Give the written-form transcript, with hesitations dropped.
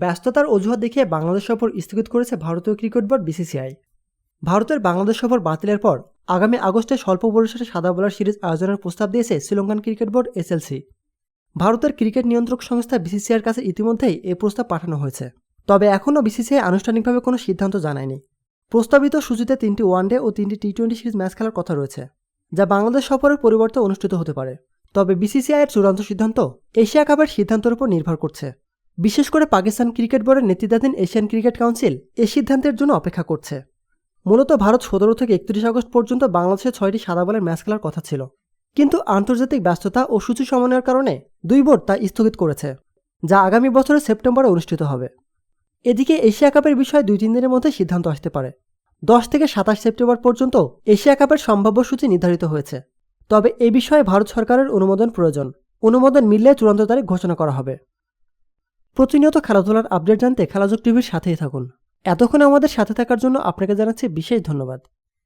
ব্যস্ততার অজুহাত দেখিয়ে বাংলাদেশ সফর স্থগিত করেছে ভারতীয় ক্রিকেট বোর্ড বিসিসিআই। ভারতের বাংলাদেশ সফর বাতিলের পর আগামী আগস্টে স্বল্প পরিসরে সাদা বলার সিরিজ আয়োজনের প্রস্তাব দিয়েছে শ্রীলঙ্কান ক্রিকেট বোর্ড এসএলসি। ভারতের ক্রিকেট নিয়ন্ত্রক সংস্থা বিসিসিআইয়ের কাছে ইতিমধ্যেই এই প্রস্তাব পাঠানো হয়েছে। তবে এখনও বিসিসিআই আনুষ্ঠানিকভাবে কোনো সিদ্ধান্ত জানায়নি। প্রস্তাবিত সূচিতে 3টি ওয়ানডে ও 3টি টি-20 সিরিজ ম্যাচ খেলার কথা রয়েছে, যা বাংলাদেশ সফরের পরিবর্তে অনুষ্ঠিত হতে পারে। তবে বিসিসিআইয়ের চূড়ান্ত সিদ্ধান্ত এশিয়া কাপের সিদ্ধান্তের উপর নির্ভর করছে। বিশেষ করে পাকিস্তান ক্রিকেট বোর্ডের নেতৃত্বাধীন এশিয়ান ক্রিকেট কাউন্সিল এই সিদ্ধান্তের জন্য অপেক্ষা করছে। মূলত ভারত 17 থেকে 31 আগস্ট পর্যন্ত বাংলাদেশে 6টি সাদা বলের ম্যাচ খেলার কথা ছিল, কিন্তু আন্তর্জাতিক ব্যস্ততা ও সূচি সমন্বয়ের কারণে দুই বোর্ড তা স্থগিত করেছে, যা আগামী বছরের সেপ্টেম্বরে অনুষ্ঠিত হবে। এদিকে এশিয়া কাপের বিষয়ে 2-3 দিনের মধ্যে সিদ্ধান্ত আসতে পারে। 10 থেকে 27 সেপ্টেম্বর পর্যন্ত এশিয়া কাপের সম্ভাব্য সূচি নির্ধারিত হয়েছে। তবে এ বিষয়ে ভারত সরকারের অনুমোদন প্রয়োজন। অনুমোদন মিললে চূড়ান্ত তারিখ ঘোষণা করা হবে। প্রতিনিয়ত খেলাধুলার আপডেট জানতে খেলাযোগ টিভির সাথেই থাকুন। এতক্ষণ আমাদের সাথে থাকার জন্য আপনাকে জানাচ্ছি বিশেষ ধন্যবাদ।